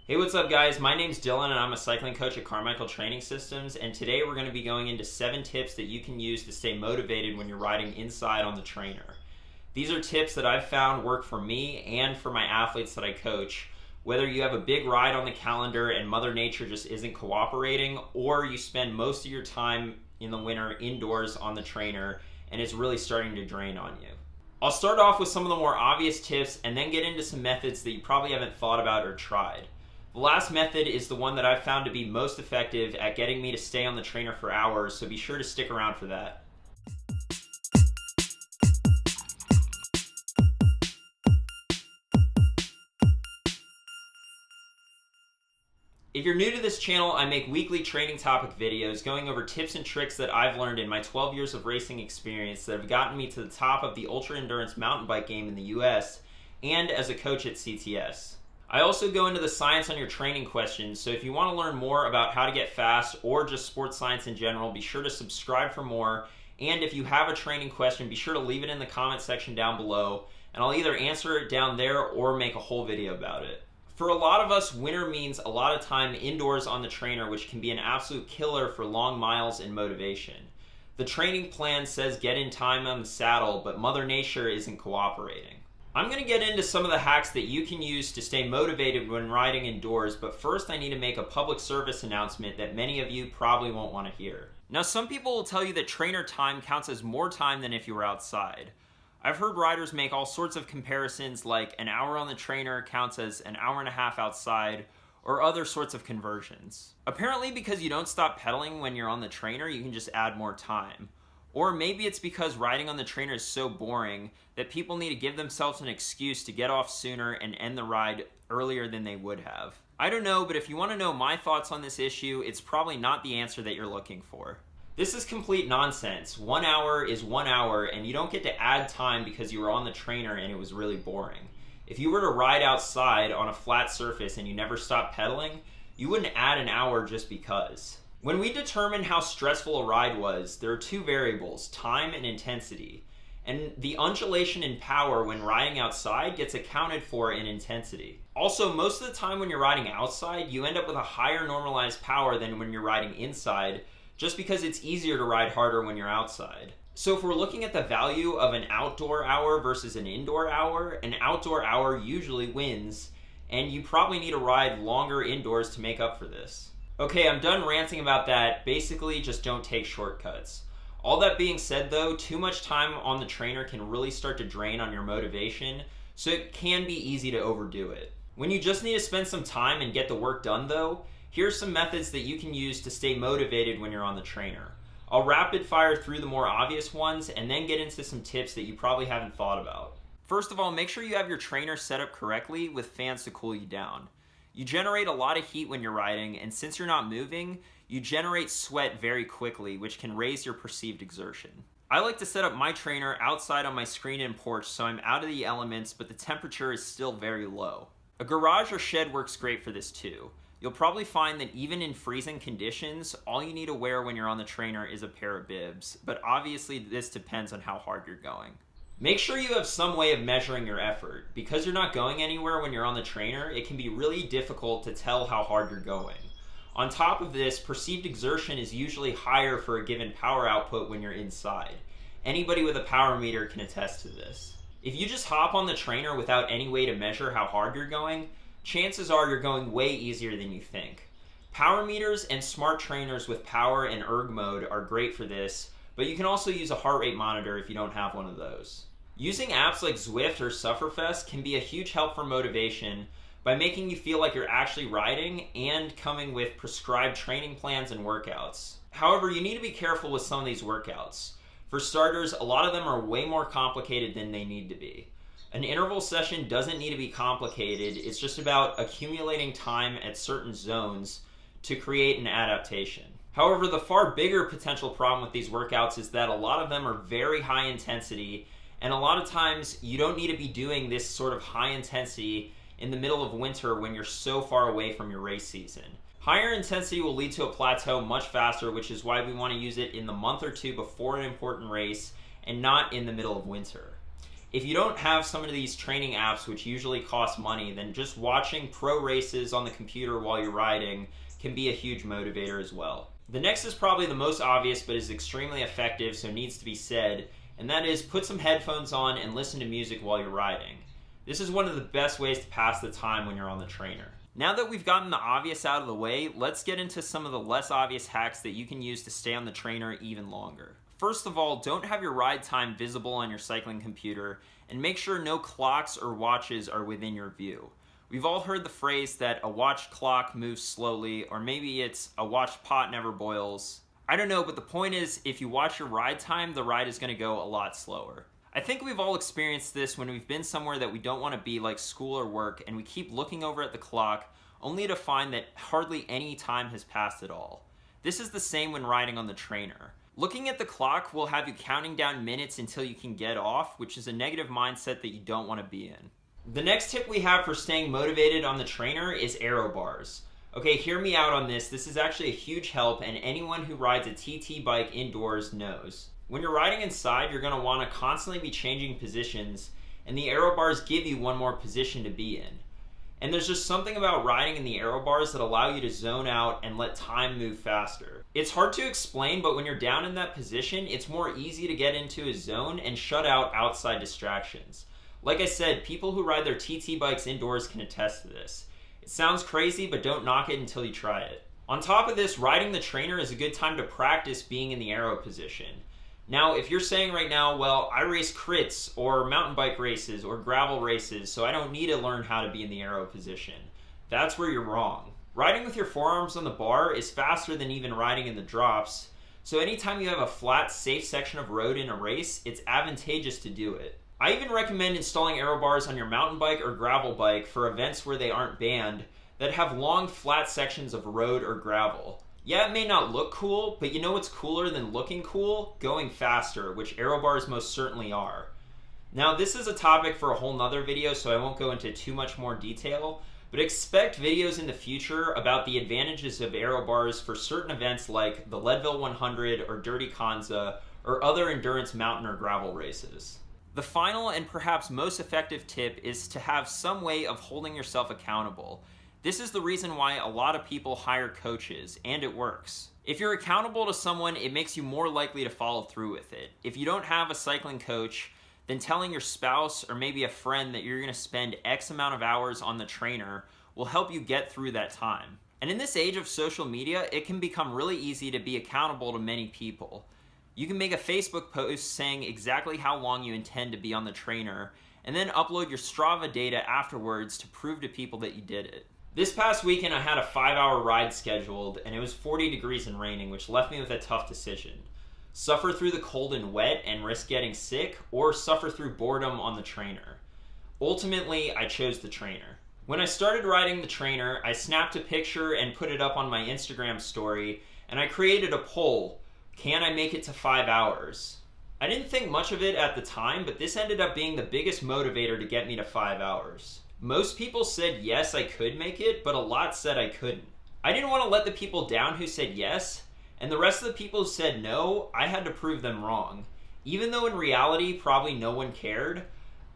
Hey, what's up, guys? My name's Dylan, and I'm a cycling coach at Carmichael Training Systems, and today we're going to be going into 7 tips that you can use to stay motivated when you're riding inside on the trainer. These are tips that I've found work for me and for my athletes that I coach, whether you have a big ride on the calendar and Mother Nature just isn't cooperating, or you spend most of your time in the winter indoors on the trainer and it's really starting to drain on you. I'll start off with some of the more obvious tips and then get into some methods that you probably haven't thought about or tried. The last method is the one that I've found to be most effective at getting me to stay on the trainer for hours, so be sure to stick around for that. If you're new to this channel, I make weekly training topic videos going over tips and tricks that I've learned in my 12 years of racing experience that have gotten me to the top of the ultra endurance mountain bike game in the US and as a coach at CTS. I also go into the science on your training questions, so if you want to learn more about how to get fast or just sports science in general, be sure to subscribe for more. And if you have a training question, be sure to leave it in the comment section down below, and I'll either answer it down there or make a whole video about it. For a lot of us, winter means a lot of time indoors on the trainer, which can be an absolute killer for long miles and motivation. The training plan says get in time on the saddle, but Mother Nature isn't cooperating. I'm going to get into some of the hacks that you can use to stay motivated when riding indoors, but first I need to make a public service announcement that many of you probably won't want to hear. Now, some people will tell you that trainer time counts as more time than if you were outside. I've heard riders make all sorts of comparisons, like an hour on the trainer counts as an hour and a half outside, or other sorts of conversions. Apparently, because you don't stop pedaling when you're on the trainer, you can just add more time. Or maybe it's because riding on the trainer is so boring that people need to give themselves an excuse to get off sooner and end the ride earlier than they would have. I don't know, but if you want to know my thoughts on this issue, it's probably not the answer that you're looking for. This is complete nonsense. 1 hour is 1 hour, and you don't get to add time because you were on the trainer and it was really boring. If you were to ride outside on a flat surface and you never stopped pedaling, you wouldn't add an hour just because. When we determine how stressful a ride was, there are 2 variables, time and intensity. And the undulation in power when riding outside gets accounted for in intensity. Also, most of the time when you're riding outside, you end up with a higher normalized power than when you're riding inside, just because it's easier to ride harder when you're outside. So if we're looking at the value of an outdoor hour versus an indoor hour, an outdoor hour usually wins, and you probably need to ride longer indoors to make up for this. Okay, I'm done ranting about that. Basically, just don't take shortcuts. All that being said though, too much time on the trainer can really start to drain on your motivation, so it can be easy to overdo it. When you just need to spend some time and get the work done though, here's some methods that you can use to stay motivated when you're on the trainer. I'll rapid fire through the more obvious ones and then get into some tips that you probably haven't thought about. First of all, make sure you have your trainer set up correctly with fans to cool you down. You generate a lot of heat when you're riding, and since you're not moving, you generate sweat very quickly, which can raise your perceived exertion. I like to set up my trainer outside on my screened-in porch so I'm out of the elements, but the temperature is still very low. A garage or shed works great for this too. You'll probably find that even in freezing conditions, all you need to wear when you're on the trainer is a pair of bibs, but obviously this depends on how hard you're going. Make sure you have some way of measuring your effort. Because you're not going anywhere when you're on the trainer, it can be really difficult to tell how hard you're going. On top of this, perceived exertion is usually higher for a given power output when you're inside. Anybody with a power meter can attest to this. If you just hop on the trainer without any way to measure how hard you're going, chances are you're going way easier than you think. Power meters and smart trainers with power and erg mode are great for this, but you can also use a heart rate monitor if you don't have one of those. Using apps like Zwift or Sufferfest can be a huge help for motivation by making you feel like you're actually riding and coming with prescribed training plans and workouts. However, you need to be careful with some of these workouts. For starters, a lot of them are way more complicated than they need to be. An interval session doesn't need to be complicated, it's just about accumulating time at certain zones to create an adaptation. However, the far bigger potential problem with these workouts is that a lot of them are very high intensity, and a lot of times you don't need to be doing this sort of high intensity in the middle of winter when you're so far away from your race season. Higher intensity will lead to a plateau much faster, which is why we want to use it in the month or 2 before an important race and not in the middle of winter. If you don't have some of these training apps, which usually cost money, then just watching pro races on the computer while you're riding can be a huge motivator as well. The next is probably the most obvious, but is extremely effective, so needs to be said, and that is put some headphones on and listen to music while you're riding. This is one of the best ways to pass the time when you're on the trainer. Now that we've gotten the obvious out of the way, let's get into some of the less obvious hacks that you can use to stay on the trainer even longer. First of all, don't have your ride time visible on your cycling computer, and make sure no clocks or watches are within your view. We've all heard the phrase that a watched clock moves slowly, or maybe it's a watched pot never boils. I don't know, but the point is, if you watch your ride time, the ride is going to go a lot slower. I think we've all experienced this when we've been somewhere that we don't want to be, like school or work, and we keep looking over at the clock, only to find that hardly any time has passed at all. This is the same when riding on the trainer. Looking at the clock will have you counting down minutes until you can get off, which is a negative mindset that you don't want to be in. The next tip we have for staying motivated on the trainer is aero bars. Okay, hear me out on this. This is actually a huge help, and anyone who rides a TT bike indoors knows. When you're riding inside, you're going to want to constantly be changing positions, and the aero bars give you one more position to be in. And there's just something about riding in the aero bars that allow you to zone out and let time move faster. It's hard to explain, but when you're down in that position, it's more easy to get into a zone and shut out outside distractions. Like I said, people who ride their TT bikes indoors can attest to this. It sounds crazy, but don't knock it until you try it. On top of this, riding the trainer is a good time to practice being in the aero position. Now, if you're saying right now, well, I race crits or mountain bike races or gravel races, so I don't need to learn how to be in the aero position, that's where you're wrong. Riding with your forearms on the bar is faster than even riding in the drops, so anytime you have a flat, safe section of road in a race, it's advantageous to do it. I even recommend installing aero bars on your mountain bike or gravel bike for events where they aren't banned that have long, flat sections of road or gravel. Yeah, it may not look cool, but you know what's cooler than looking cool? Going faster, which aero bars most certainly are. Now, this is a topic for a whole nother video, so I won't go into too much more detail, but expect videos in the future about the advantages of aero bars for certain events like the Leadville 100 or Dirty Kanza or other endurance mountain or gravel races. The final and perhaps most effective tip is to have some way of holding yourself accountable. This is the reason why a lot of people hire coaches, and it works. If you're accountable to someone, it makes you more likely to follow through with it. If you don't have a cycling coach, then telling your spouse or maybe a friend that you're going to spend X amount of hours on the trainer will help you get through that time. And in this age of social media, it can become really easy to be accountable to many people. You can make a Facebook post saying exactly how long you intend to be on the trainer, and then upload your Strava data afterwards to prove to people that you did it. This past weekend I had a 5-hour ride scheduled, and it was 40 degrees and raining, which left me with a tough decision. Suffer through the cold and wet and risk getting sick, or suffer through boredom on the trainer. Ultimately, I chose the trainer. When I started riding the trainer, I snapped a picture and put it up on my Instagram story, and I created a poll. Can I make it to 5 hours? I didn't think much of it at the time, but this ended up being the biggest motivator to get me to 5 hours. Most people said yes, I could make it, but a lot said I couldn't. I didn't want to let the people down who said yes, and the rest of the people who said no, I had to prove them wrong. Even though in reality, probably no one cared,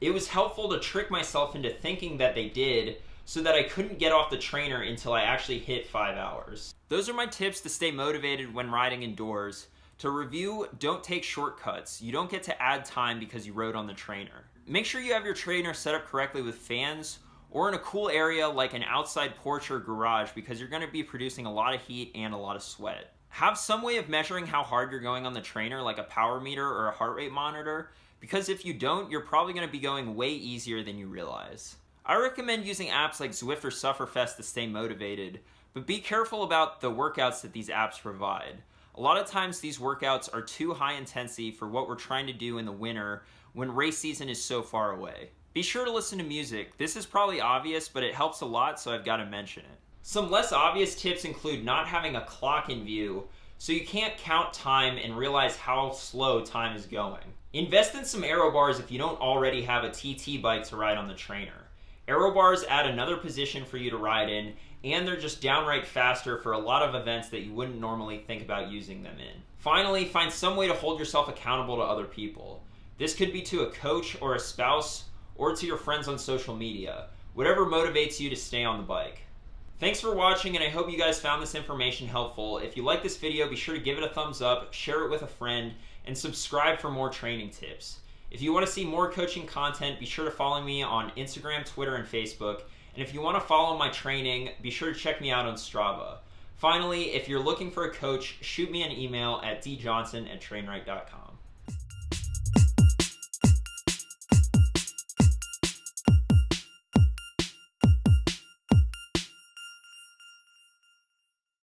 it was helpful to trick myself into thinking that they did, so that I couldn't get off the trainer until I actually hit 5 hours. Those are my tips to stay motivated when riding indoors. To review, don't take shortcuts. You don't get to add time because you rode on the trainer. Make sure you have your trainer set up correctly with fans or in a cool area like an outside porch or garage because you're going to be producing a lot of heat and a lot of sweat. Have some way of measuring how hard you're going on the trainer like a power meter or a heart rate monitor, because if you don't, you're probably going to be going way easier than you realize. I recommend using apps like Zwift or Sufferfest to stay motivated, but be careful about the workouts that these apps provide. A lot of times these workouts are too high intensity for what we're trying to do in the winter when race season is so far away. Be sure to listen to music. This is probably obvious, but it helps a lot, so I've got to mention it. Some less obvious tips include not having a clock in view, so you can't count time and realize how slow time is going. Invest in some aero bars if you don't already have a TT bike to ride on the trainer. Aero bars add another position for you to ride in, and they're just downright faster for a lot of events that you wouldn't normally think about using them in. Finally, find some way to hold yourself accountable to other people. This could be to a coach or a spouse or to your friends on social media. Whatever motivates you to stay on the bike. Thanks for watching, and I hope you guys found this information helpful. If you like this video, be sure to give it a thumbs up, share it with a friend, and subscribe for more training tips. If you want to see more coaching content, be sure to follow me on Instagram, Twitter, and Facebook. And if you want to follow my training, be sure to check me out on Strava. Finally, if you're looking for a coach, shoot me an email at djohnson@trainwright.com.